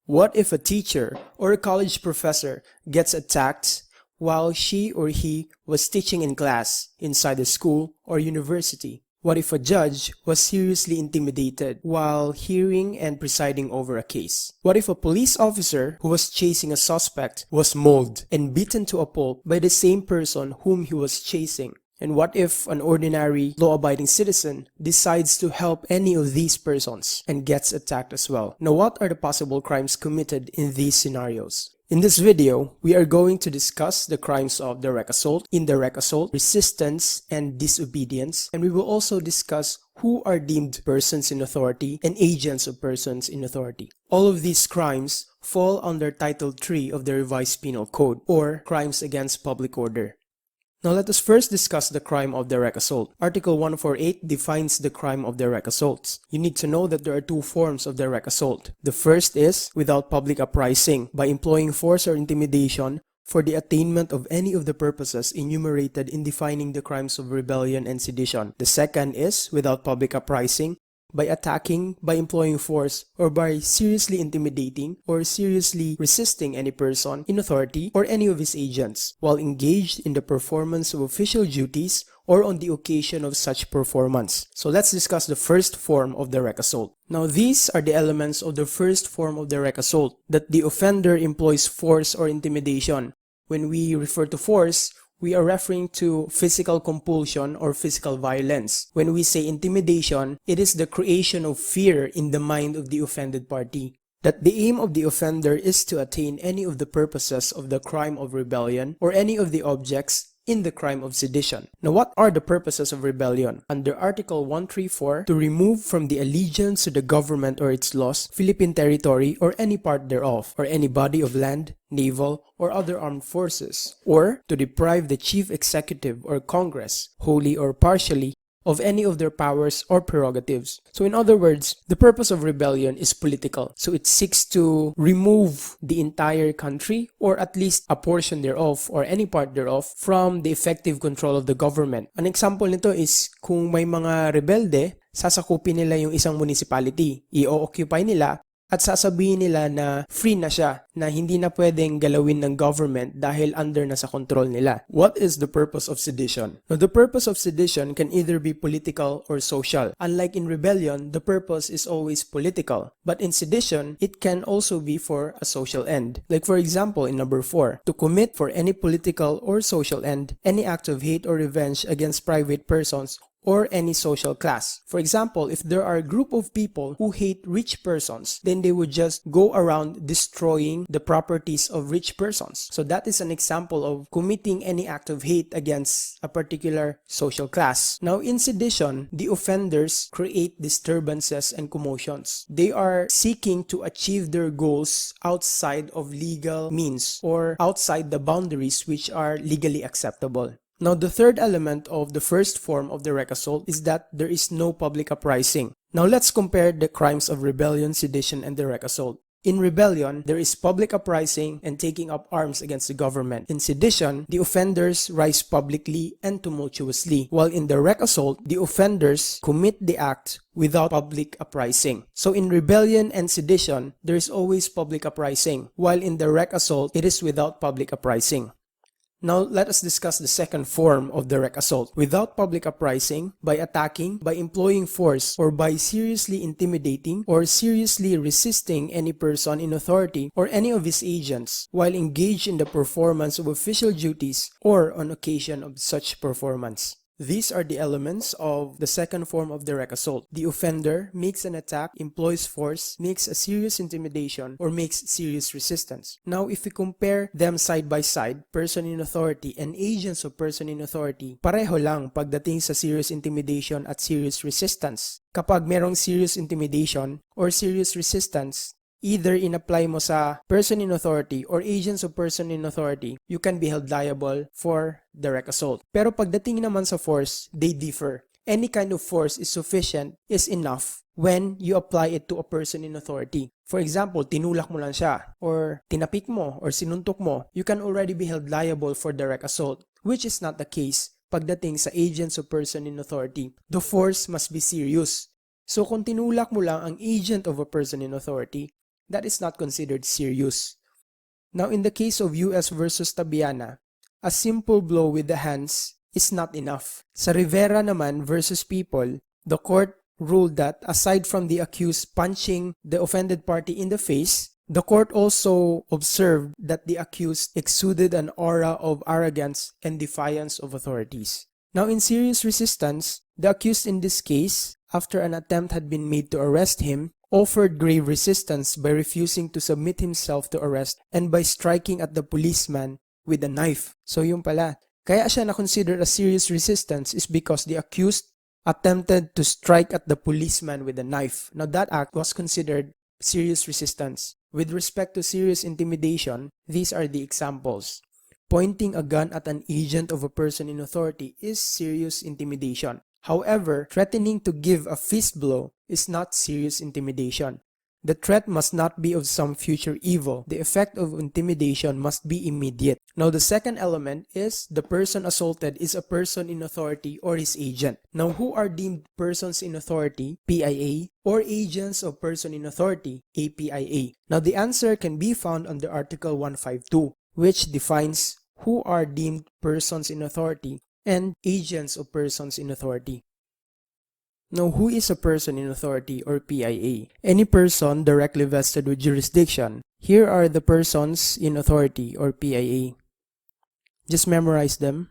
What if a teacher or a college professor gets attacked while she or he was teaching in class inside a school or university? What if a judge was seriously intimidated while hearing and presiding over a case? What if a police officer who was chasing a suspect was mauled and beaten to a pulp by the same person whom he was chasing? And what if an ordinary law-abiding citizen decides to help any of these persons and gets attacked as well? Now, what are the possible crimes committed in these scenarios? In this video, we are going to discuss the crimes of direct assault, indirect assault, resistance, and disobedience. And we will also discuss who are deemed persons in authority and agents of persons in authority. All of these crimes fall under Title 3 of the Revised Penal Code, or Crimes Against Public Order. Now let us first discuss the crime of direct assault. Article 148 defines the crime of direct assaults. You need to know that there are two forms of direct assault. The first is without public uprising, by employing force or intimidation for the attainment of any of the purposes enumerated in defining the crimes of rebellion and sedition. The second is without public uprising, by attacking, by employing force, or by seriously intimidating or seriously resisting any person in authority or any of his agents while engaged in the performance of official duties or on the occasion of such performance. So let's discuss the first form of direct assault. Now these are the elements of the first form of direct assault, that the offender employs force or intimidation. When we refer to force, we are referring to physical compulsion or physical violence. When we say intimidation, it is the creation of fear in the mind of the offended party. That the aim of the offender is to attain any of the purposes of the crime of rebellion or any of the objects in the crime of sedition. Now, what are the purposes of rebellion? Under Article 134, to remove from the allegiance to the government or its laws, Philippine territory or any part thereof, or any body of land, naval, or other armed forces, or to deprive the Chief Executive or Congress, wholly or partially, of any of their powers or prerogatives. So in other words, the purpose of rebellion is political. So it seeks to remove the entire country or at least a portion thereof or any part thereof from the effective control of the government. An example nito is kung may mga rebelde, sasakupin nila yung isang municipality, i-occupy nila, at sasabihin nila na free na siya, na hindi na pwedeng galawin ng government dahil under na sa control nila. What is the purpose of sedition? Now, the purpose of sedition can either be political or social. Unlike in rebellion, the purpose is always political. But in sedition, it can also be for a social end. Like for example, in number 4, to commit for any political or social end, any act of hate or revenge against private persons or any social class. For example, if there are a group of people who hate rich persons, then they would just go around destroying the properties of rich persons. So that is an example of committing any act of hate against a particular social class. Now in sedition, the offenders create disturbances and commotions. They are seeking to achieve their goals outside of legal means or outside the boundaries which are legally acceptable. Now, the third element of the first form of direct assault is that there is no public uprising. Now, let's compare the crimes of rebellion, sedition, and direct assault. In rebellion, there is public uprising and taking up arms against the government. In sedition, the offenders rise publicly and tumultuously, while in direct assault, the offenders commit the act without public uprising. So in rebellion and sedition, there is always public uprising, while in direct assault, it is without public uprising. Now, let us discuss the second form of direct assault. Without public uprising, by attacking, by employing force, or by seriously intimidating or seriously resisting any person in authority or any of his agents while engaged in the performance of official duties or on occasion of such performance. These are the elements of the second form of direct assault. The offender makes an attack, employs force, makes a serious intimidation, or makes serious resistance. Now, if we compare them side by side, person in authority and agents of person in authority, pareho lang pagdating sa serious intimidation at serious resistance. Kapag merong serious intimidation or serious resistance, either in-apply mo sa person in authority or agents of person in authority, you can be held liable for direct assault. Pero pagdating naman sa force, they differ. Any kind of force is sufficient, is enough when you apply it to a person in authority. For example, tinulak mo lang siya, or tinapik mo, or sinuntok mo, you can already be held liable for direct assault, which is not the case pagdating sa agents of person in authority. The force must be serious. So kung tinulak mo lang ang agent of a person in authority, that is not considered serious. Now in the case of US versus Tabiana, a simple blow with the hands is not enough. Sa Rivera naman versus People, the court ruled that aside from the accused punching the offended party in the face, the court also observed that the accused exuded an aura of arrogance and defiance of authorities. Now in serious resistance, the accused in this case, after an attempt had been made to arrest him, offered grave resistance by refusing to submit himself to arrest and by striking at the policeman with a knife. So yung pala, kaya siya na-consider as serious resistance is because the accused attempted to strike at the policeman with a knife. Now that act was considered serious resistance. With respect to serious intimidation, these are the examples. Pointing a gun at an agent of a person in authority is serious intimidation. However, threatening to give a fist blow is not serious intimidation. The threat must not be of some future evil. The effect of intimidation must be immediate. Now the second element is the person assaulted is a person in authority or his agent. Now who are deemed persons in authority, PIA, or agents of person in authority, APIA? Now the answer can be found under Article 152, which defines who are deemed persons in authority and agents of persons in authority. Now, who is a person in authority or PIA? Any person directly vested with jurisdiction. Here are the persons in authority or PIA. Just memorize them.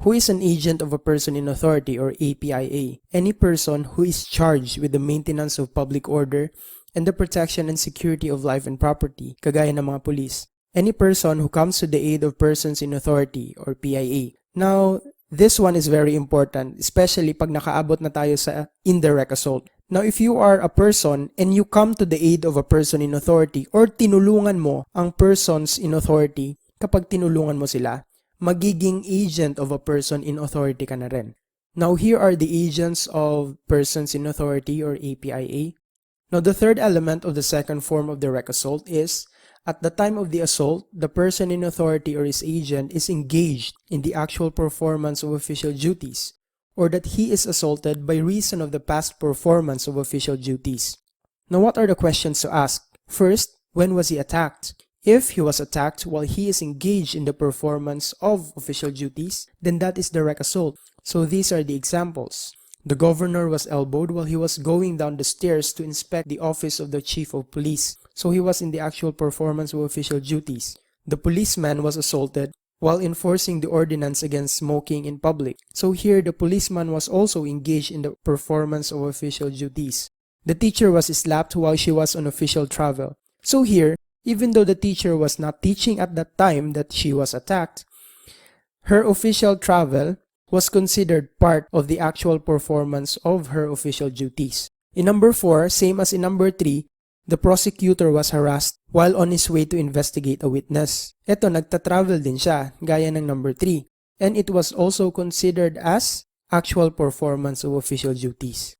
Who is an agent of a person in authority or APIA? Any person who is charged with the maintenance of public order and the protection and security of life and property, kagaya ng mga pulis. Any person who comes to the aid of persons in authority or PIA. Now, this one is very important, especially pag nakaabot na tayo sa indirect assault. Now, if you are a person and you come to the aid of a person in authority or tinulungan mo ang persons in authority, kapag tinulungan mo sila, magiging agent of a person in authority ka na rin. Now, here are the agents of persons in authority or APIA. Now, the third element of the second form of direct assault is at the time of the assault, the person in authority or his agent is engaged in the actual performance of official duties, or that he is assaulted by reason of the past performance of official duties. Now, what are the questions to ask? First, when was he attacked? If he was attacked while he is engaged in the performance of official duties, then that is direct assault. So these are the examples. The governor was elbowed while he was going down the stairs to inspect the office of the chief of police. So he was in the actual performance of official duties. The policeman was assaulted while enforcing the ordinance against smoking in public. So here the policeman was also engaged in the performance of official duties. The teacher was slapped while she was on official travel. So here, even though the teacher was not teaching at that time that she was attacked, her official travel was considered part of the actual performance of her official duties. In number 4, same as in number 3, the prosecutor was harassed while on his way to investigate a witness. Ito, nagta-travel din siya, gaya ng number 3. And it was also considered as actual performance of official duties.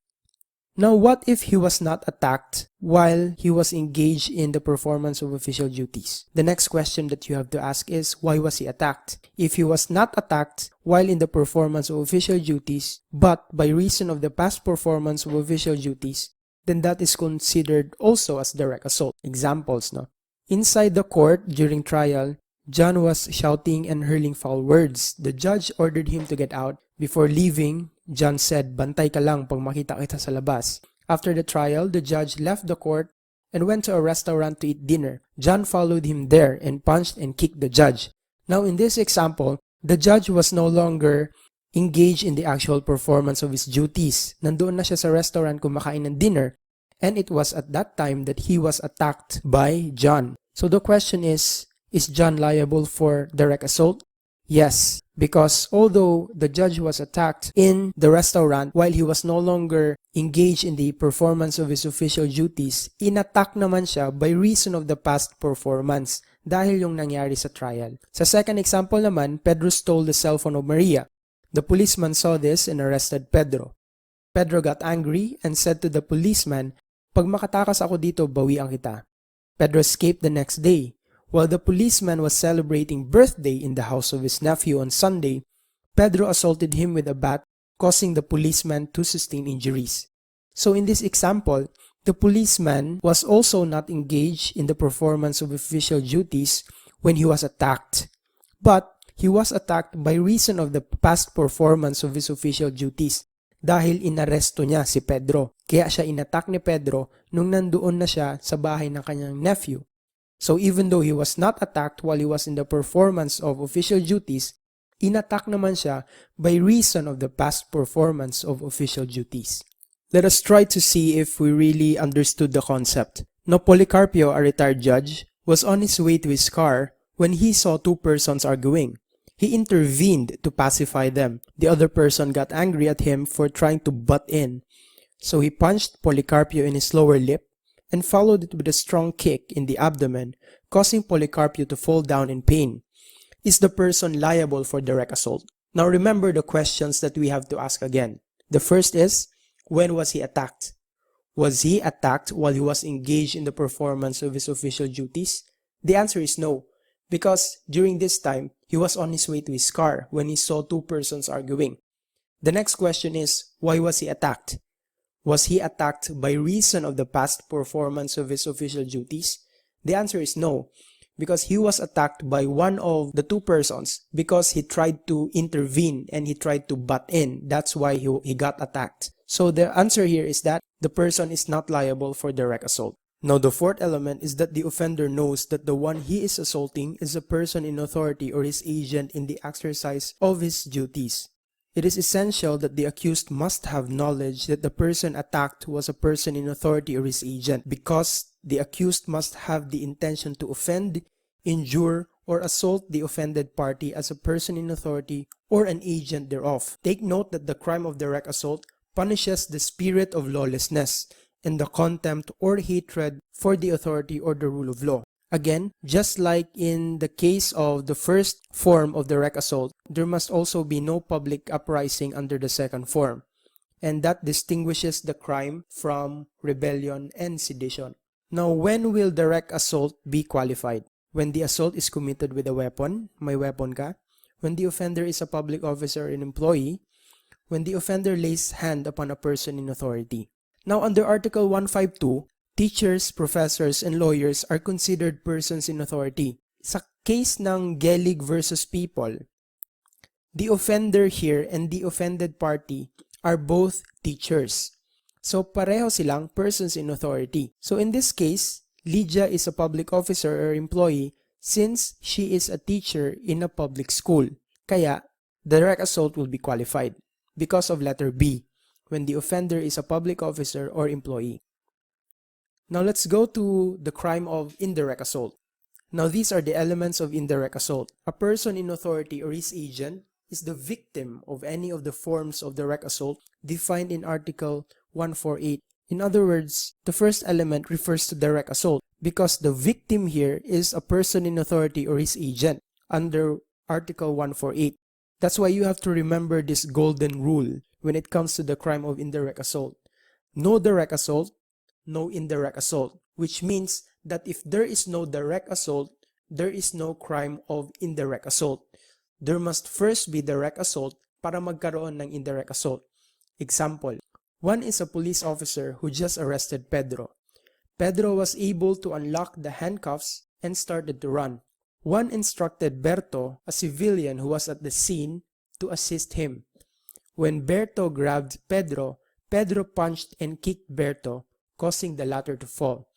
Now, what if he was not attacked while he was engaged in the performance of official duties? The next question that you have to ask is, why was he attacked? If he was not attacked while in the performance of official duties, but by reason of the past performance of official duties, then that is considered also as direct assault. Examples, no? Inside the court during trial, John was shouting and hurling foul words. The judge ordered him to get out. Before leaving, John said, "Bantay ka lang pag makita kita sa labas." After the trial, the judge left the court and went to a restaurant to eat dinner. John followed him there and punched and kicked the judge. Now in this example, the judge was no longer engaged in the actual performance of his duties. Nandoon na siya sa restaurant kumakain ng dinner, and it was at that time that he was attacked by John. So the question is John liable for direct assault? Yes, because although the judge was attacked in the restaurant while he was no longer engaged in the performance of his official duties, inattack naman siya by reason of the past performance dahil yung nangyari sa trial. Sa second example naman, Pedro stole the cell phone of Maria. The policeman saw this and arrested Pedro. Pedro got angry and said to the policeman, "Pag makatakas ako dito, bawian kita." Pedro escaped the next day. While the policeman was celebrating birthday in the house of his nephew on Sunday, Pedro assaulted him with a bat, causing the policeman to sustain injuries. So in this example, The policeman was also not engaged in the performance of official duties when he was attacked, but he was attacked by reason of the past performance of his official duties dahil inaresto niya si Pedro. Kaya siya inattack ni Pedro nung nandoon na siya sa bahay ng kanyang nephew. So even though he was not attacked while he was in the performance of official duties, inattack naman siya by reason of the past performance of official duties. Let us try to see if we really understood the concept. Now, Policarpio, a retired judge, was on his way to his car when he saw two persons arguing. He intervened to pacify them. The other person got angry at him for trying to butt in. So he punched Policarpio in his lower lip and followed it with a strong kick in the abdomen, causing Policarpio to fall down in pain. Is the person liable for direct assault? Now remember the questions that we have to ask again. The first is, when was he attacked? Was he attacked while he was engaged in the performance of his official duties? The answer is no, because during this time, he was on his way to his car when he saw two persons arguing. The next question is, why was he attacked? Was he attacked by reason of the past performance of his official duties? The answer is no, because he was attacked by one of the two persons because he tried to intervene and he tried to butt in. That's why he got attacked. So the answer here is that the person is not liable for direct assault. Now the fourth element is that the offender knows that the one he is assaulting is a person in authority or his agent in the exercise of his duties. It is essential that the accused must have knowledge that the person attacked was a person in authority or his agent, because the accused must have the intention to offend, injure, or assault the offended party as a person in authority or an agent thereof. Take note that the crime of direct assault punishes the spirit of lawlessness and the contempt or hatred for the authority or the rule of law. Again, just like in the case of the first form of direct assault, there must also be no public uprising under the second form, and that distinguishes the crime from rebellion and sedition. Now, when will direct assault be qualified? When the assault is committed with a weapon, may weapon ka. When the offender is a public officer or an employee. When the offender lays hand upon a person in authority. Now, under Article 152, teachers, professors, and lawyers are considered persons in authority. Sa case ng Gelig versus People, the offender here and the offended party are both teachers. So, pareho silang persons in authority. So, in this case, Lydia is a public officer or employee since she is a teacher in a public school. Kaya, direct assault will be qualified because of letter B, when the offender is a public officer or employee. Now let's go to the crime of indirect assault. Now these are the elements of indirect assault. A person in authority or his agent is the victim of any of the forms of direct assault defined in Article 148. In other words, the first element refers to direct assault because the victim here is a person in authority or his agent under Article 148. That's why you have to remember this golden rule when it comes to the crime of indirect assault. No direct assault, no indirect assault, which means that if there is no direct assault, there is no crime of indirect assault. There must first be direct assault para magkaroon ng indirect assault. Example, one is a police officer who just arrested Pedro. Pedro was able to unlock the handcuffs and started to run. One instructed Berto, a civilian who was at the scene, to assist him. When Berto grabbed Pedro, Pedro punched and kicked Berto, causing the latter to fall.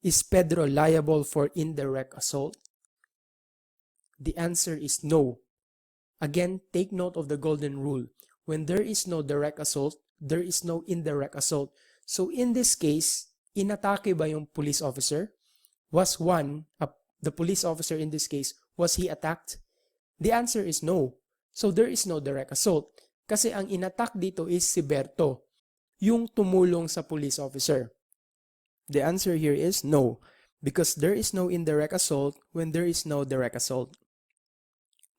Is Pedro liable for indirect assault? The answer is no. Again, take note of the golden rule. When there is no direct assault, there is no indirect assault. So in this case, inatake ba yung police officer? The police officer in this case, was he attacked? The answer is no. So there is no direct assault. Kasi ang inattack dito is si Berto, yung tumulong sa police officer. The answer here is no, because there is no indirect assault when there is no direct assault.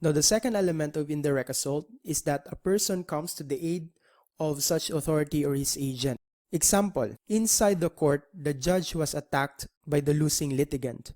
Now the second element of indirect assault is that a person comes to the aid of such authority or his agent. Example, inside the court, the judge was attacked by the losing litigant.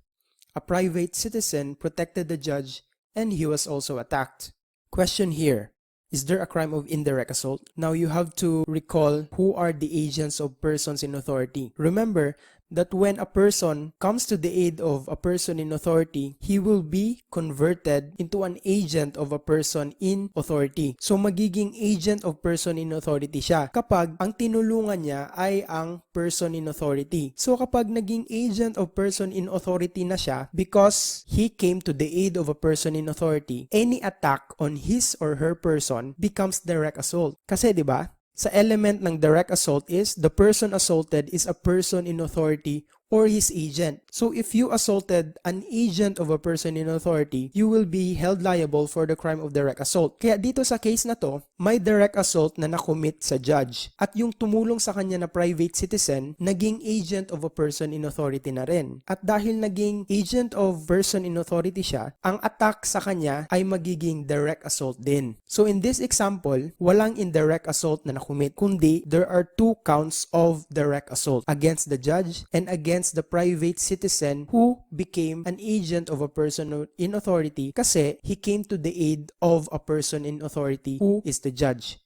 A private citizen protected the judge and he was also attacked. Question here, Is there a crime of indirect assault? Now you have to recall who are the agents of persons in authority. Remember that when a person comes to the aid of a person in authority, he will be converted into an agent of a person in authority. So magiging agent of person in authority siya kapag ang tinulungan niya ay ang person in authority. So kapag naging agent of person in authority na siya because he came to the aid of a person in authority, any attack on his or her person becomes direct assault. Kasi 'di ba? Sa element ng direct assault is the person assaulted is a person in authority or his agent. So if you assaulted an agent of a person in authority, you will be held liable for the crime of direct assault. Kaya dito sa case na to, may direct assault na nakomit sa judge. At yung tumulong sa kanya na private citizen, naging agent of a person in authority na rin. At dahil naging agent of person in authority siya, ang attack sa kanya ay magiging direct assault din. So in this example, walang indirect assault na nakomit, kundi there are 2 counts of direct assault against the judge and against the private citizen who became an agent of a person in authority kasi he came to the aid of a person in authority who is the judge.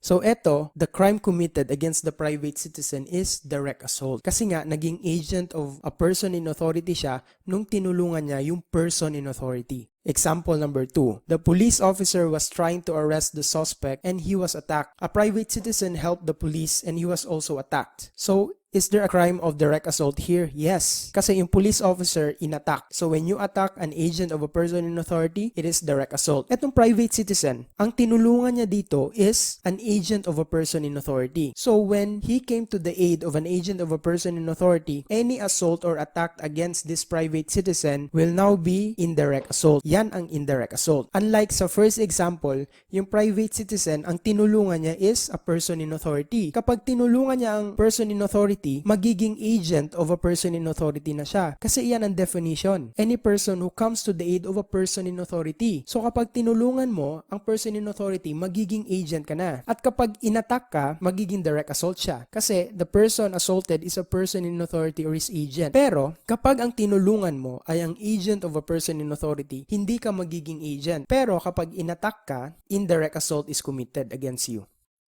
So eto, the crime committed against the private citizen is direct assault. Kasi nga, naging agent of a person in authority siya nung tinulungan niya yung person in authority. Example number 2. The police officer was trying to arrest the suspect and he was attacked. A private citizen helped the police and he was also attacked. So, is there a crime of direct assault here? Yes. Kasi yung police officer in-attack. So when you attack an agent of a person in authority, it is direct assault. Etong private citizen, ang tinulungan niya dito is an agent of a person in authority. So when he came to the aid of an agent of a person in authority, any assault or attack against this private citizen will now be indirect assault. Yan ang indirect assault. Unlike sa first example, yung private citizen, ang tinulungan niya is a person in authority. Kapag tinulungan niya ang person in authority, magiging agent of a person in authority na siya. Kasi iyan ang definition. Any person who comes to the aid of a person in authority. So kapag tinulungan mo ang person in authority, magiging agent ka na. At kapag inattack ka, magiging direct assault siya. Kasi the person assaulted is a person in authority or his agent. Pero kapag ang tinulungan mo ay ang agent of a person in authority, hindi ka magiging agent. Pero kapag inattack ka, indirect assault is committed against you.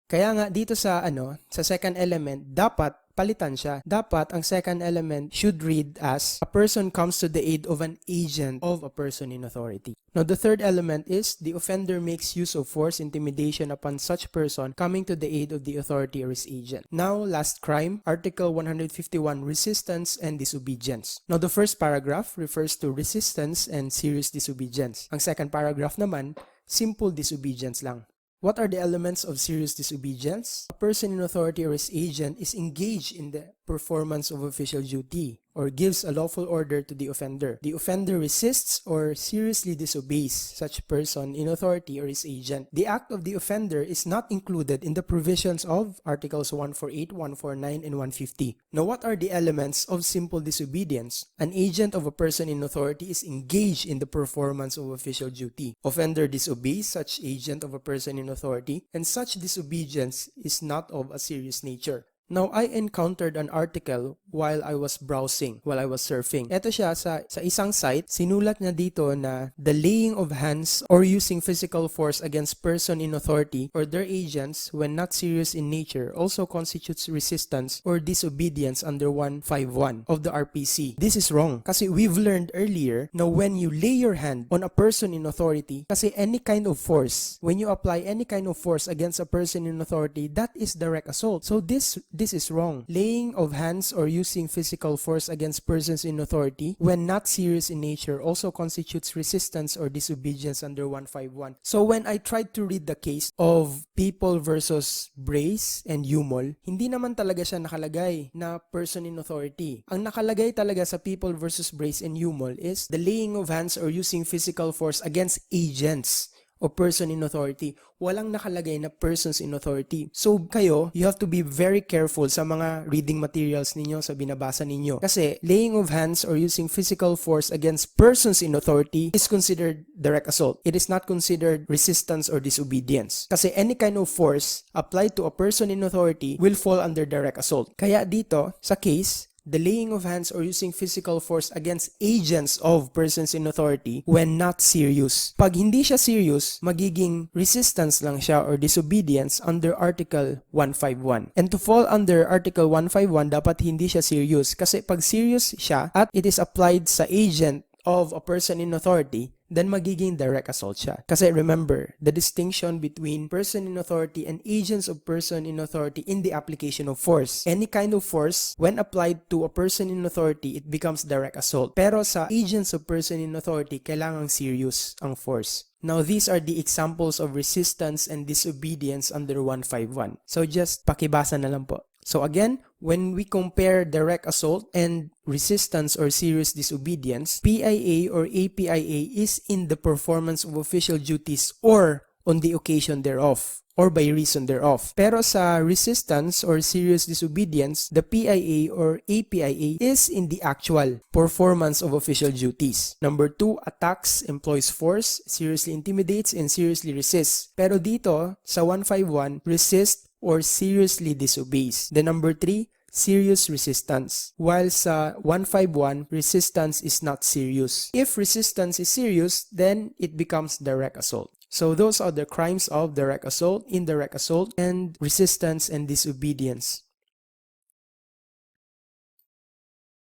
Kaya nga dito sa second element, dapat palitan siya. Dapat ang second element should read as a person comes to the aid of an agent of a person in authority. Now the third element is the offender makes use of force, intimidation upon such person coming to the aid of the authority or his agent. Now last crime, Article 151, resistance and disobedience. Now the first paragraph refers to resistance and serious disobedience. Ang second paragraph naman, simple disobedience lang. What are the elements of serious disobedience? A person in authority or his agent is engaged in the performance of official duty or gives a lawful order to the offender. The offender resists or seriously disobeys such person in authority or his agent. The act of the offender is not included in the provisions of Articles 148, 149, and 150. Now, what are the elements of simple disobedience? An agent of a person in authority is engaged in the performance of official duty. Offender disobeys such agent of a person in authority, and such disobedience is not of a serious nature. Now, I encountered an article while I was browsing, while I was surfing. Ito siya sa isang site, sinulat niya dito na the laying of hands or using physical force against person in authority or their agents when not serious in nature also constitutes resistance or disobedience under 151 of the RPC. This is wrong kasi we've learned earlier na when you lay your hand on a person in authority, kasi any kind of force, when you apply any kind of force against a person in authority, that is direct assault. So this is wrong. Laying of hands or using physical force against persons in authority when not serious in nature also constitutes resistance or disobedience under 151. So when I tried to read the case of People versus Brace and Humol, hindi naman talaga siya nakalagay na person in authority. Ang nakalagay talaga sa People versus Brace and Humol is the laying of hands or using physical force against agents o person in authority. Walang nakalagay na persons in authority. So kayo, you have to be very careful sa mga reading materials ninyo, sa binabasa ninyo. Kasi laying of hands or using physical force against persons in authority is considered direct assault. It is not considered resistance or disobedience. Kasi any kind of force applied to a person in authority will fall under direct assault. Kaya dito, sa case, the laying of hands or using physical force against agents of persons in authority when not serious. Pag hindi siya serious, magiging resistance lang siya or disobedience under Article 151. And to fall under Article 151, dapat hindi siya serious. Kasi pag serious siya at it is applied sa agent of a person in authority, then magiging direct assault siya. Kasi remember, the distinction between person in authority and agents of person in authority in the application of force. Any kind of force, when applied to a person in authority, it becomes direct assault. Pero sa agents of person in authority, kailangang serious ang force. Now, these are the examples of resistance and disobedience under 151. So, just pakibasa na lang po. So again, when we compare direct assault and resistance or serious disobedience, PIA or APIA is in the performance of official duties or on the occasion thereof or by reason thereof. Pero sa resistance or serious disobedience, the PIA or APIA is in the actual performance of official duties. Number 2, attacks, employs force, seriously intimidates, and seriously resists. Pero dito, sa 151, resist or seriously disobeys. The number 3, serious resistance. While sa 151, resistance is not serious. If resistance is serious, then it becomes direct assault. So those are the crimes of direct assault, indirect assault, and resistance and disobedience.